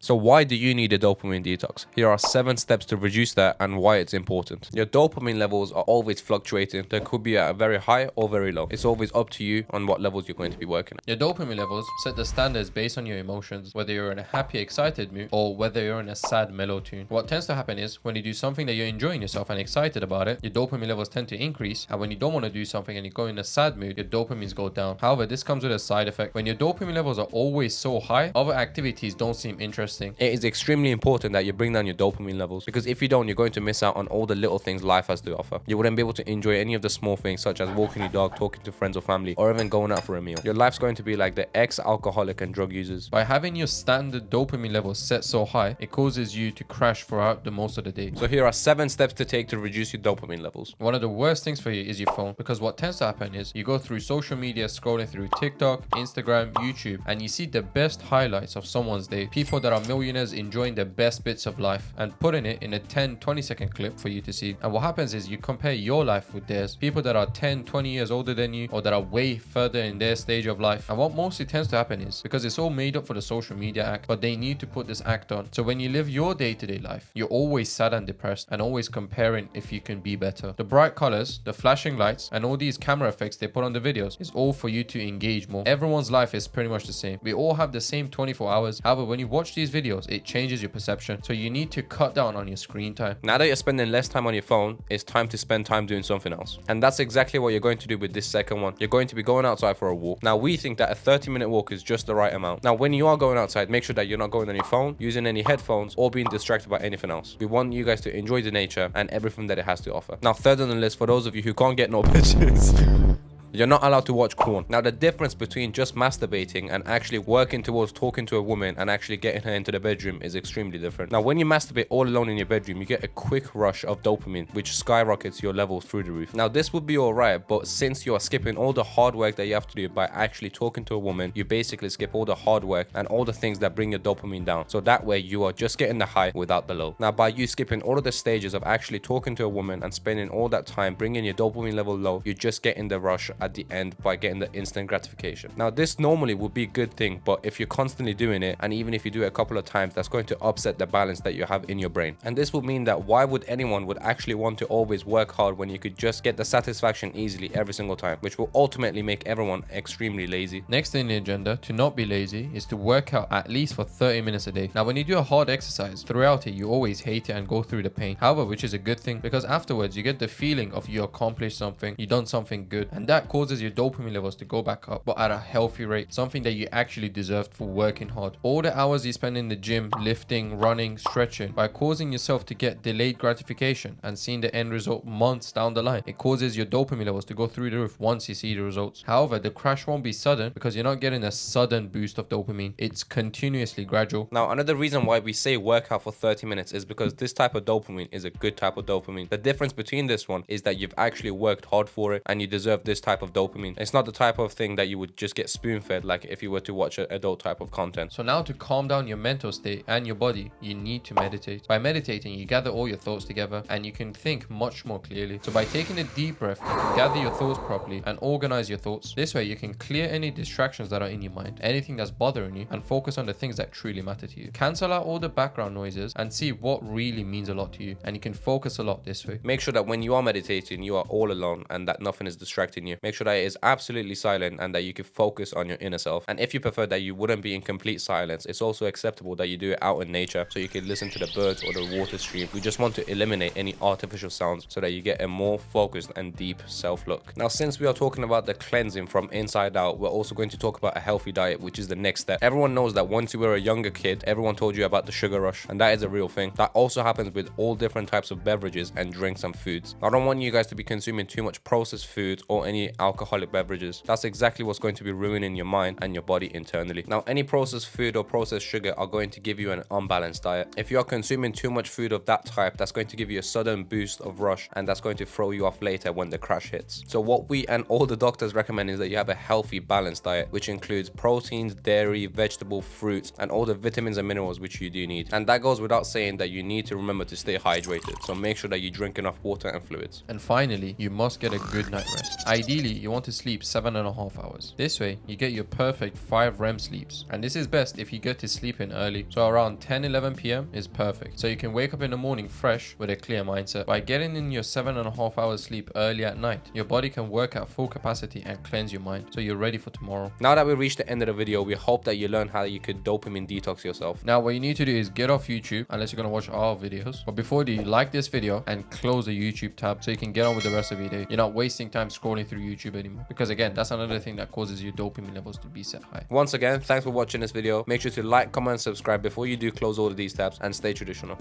So why do you need a dopamine detox? Here are 7 steps to reduce that and why it's important. Your dopamine levels are always fluctuating. They could be at a very high or very low. It's always up to you on what levels you're going to be working at. Your dopamine levels set the standards based on your emotions, whether you're in a happy, excited mood or whether you're in a sad, mellow tune. What tends to happen is when you do something that you're enjoying yourself and excited about it, your dopamine levels tend to increase, and when you don't want to do something and you go in a sad mood, your dopamines go down. However, this comes with a side effect. When your dopamine levels are always so high, other activities don't seem interesting. It is extremely important that you bring down your dopamine levels, because if you don't, you're going to miss out on all the little things life has to offer. You wouldn't be able to enjoy any of the small things such as walking your dog, talking to friends or family, or even going out for a meal. Your life's going to be like the ex-alcoholic and drug users. By having your standard dopamine levels set so high, it causes you to crash throughout the most of the day. So here are 7 steps to take to reduce your dopamine levels. One of the worst things for you is your phone, because what tends to happen is you go through social media, scrolling through TikTok, Instagram, YouTube, and you see the best highlights of someone's day. People that are millionaires enjoying the best bits of life and putting it in a 10-20 second clip for you to see. And what happens is you compare your life with theirs. People that are 10-20 years older than you, or that are way further in their stage of life. And what mostly tends to happen is, because it's all made up for the social media act, but they need to put this act on. So when you live your day-to-day life, you're always sad and depressed and always comparing if you can be better. The bright colors, the flashing lights, and all these camera effects they put on the videos is all for you to engage more. Everyone's life is pretty much the same. We all have the same 24 hours. However, when you watch these videos, it changes your perception. So you need to cut down on your screen time. Now that you're spending less time on your phone, it's time to spend time doing something else. And that's exactly what you're going to do with this second one. You're going to be going outside for a walk. Now we think that a 30-minute walk is just the right amount. Now when you are going outside, make sure that you're not going on your phone, using any headphones, or being distracted by anything else. We want you guys to enjoy the nature and everything that it has to offer. Now third on the list, for those of you who can't get no pictures, you're not allowed to watch porn. Now the difference between just masturbating and actually working towards talking to a woman and actually getting her into the bedroom is extremely different. Now when you masturbate all alone in your bedroom, you get a quick rush of dopamine, which skyrockets your levels through the roof. Now this would be alright, but since you are skipping all the hard work that you have to do by actually talking to a woman, you basically skip all the hard work and all the things that bring your dopamine down. So that way you are just getting the high without the low. Now by you skipping all of the stages of actually talking to a woman and spending all that time bringing your dopamine level low, you're just getting the rush at the end by getting the instant gratification. Now this normally would be a good thing, but if you're constantly doing it, and even if you do it a couple of times, that's going to upset the balance that you have in your brain. And this will mean that why would anyone would actually want to always work hard when you could just get the satisfaction easily every single time, which will ultimately make everyone extremely lazy. Next in the agenda to not be lazy is to work out at least for 30 minutes a day. Now when you do a hard exercise, throughout it you always hate it and go through the pain. However, which is a good thing, because afterwards you get the feeling of you accomplished something, you done something good, and that causes your dopamine levels to go back up, but at a healthy rate, something that you actually deserved for working hard. All the hours you spend in the gym, lifting, running, stretching, by causing yourself to get delayed gratification and seeing the end result months down the line, it causes your dopamine levels to go through the roof once you see the results. However, the crash won't be sudden, because you're not getting a sudden boost of dopamine. It's continuously gradual. Now another reason why we say work out for 30 minutes is because this type of dopamine is a good type of dopamine. The difference between this one is that you've actually worked hard for it and you deserve this type of dopamine. It's not the type of thing that you would just get spoon-fed like if you were to watch an adult type of content. So now to calm down your mental state and your body, you need to meditate. By meditating, you gather all your thoughts together and you can think much more clearly. So by taking a deep breath, you can gather your thoughts properly and organize your thoughts. This way you can clear any distractions that are in your mind, anything that's bothering you, and focus on the things that truly matter to you. Cancel out all the background noises and see what really means a lot to you, and you can focus a lot this way. Make sure that when you are meditating, you are all alone and that nothing is distracting you. Make sure that it is absolutely silent and that you can focus on your inner self. And if you prefer that you wouldn't be in complete silence, it's also acceptable that you do it out in nature, so you can listen to the birds or the water stream. We just want to eliminate any artificial sounds so that you get a more focused and deep self-look. Now since we are talking about the cleansing from inside out, we're also going to talk about a healthy diet, which is the next step. Everyone knows that once you were a younger kid, everyone told you about the sugar rush, and that is a real thing. That also happens with all different types of beverages and drinks and foods. I don't want you guys to be consuming too much processed food or any alcoholic beverages. That's exactly what's going to be ruining your mind and your body internally. Now any processed food or processed sugar are going to give you an unbalanced diet. If you are consuming too much food of that type, that's going to give you a sudden boost of rush, and that's going to throw you off later when the crash hits. So what we and all the doctors recommend is that you have a healthy balanced diet, which includes proteins, dairy, vegetable, fruits, and all the vitamins and minerals which you do need. And that goes without saying that you need to remember to stay hydrated, so make sure that you drink enough water and fluids. And finally, you must get a good night rest. Ideally, Ideally, you want to sleep 7.5 hours. This way, you get your perfect 5 REM sleeps. And this is best if you get to sleep in early. So around 10-11 p.m. is perfect. So you can wake up in the morning fresh with a clear mindset. By getting in your 7.5 hours sleep early at night, your body can work at full capacity and cleanse your mind. So you're ready for tomorrow. Now that we reached the end of the video, we hope that you learned how you could dopamine detox yourself. Now what you need to do is get off YouTube unless you're going to watch our videos. But before you like this video and close the YouTube tab so you can get on with the rest of your day. You're not wasting time scrolling through YouTube anymore. Because again, that's another thing that causes your dopamine levels to be set high. Once again, thanks for watching this video. Make sure to like, comment, and subscribe before you do close all of these tabs, and stay traditional.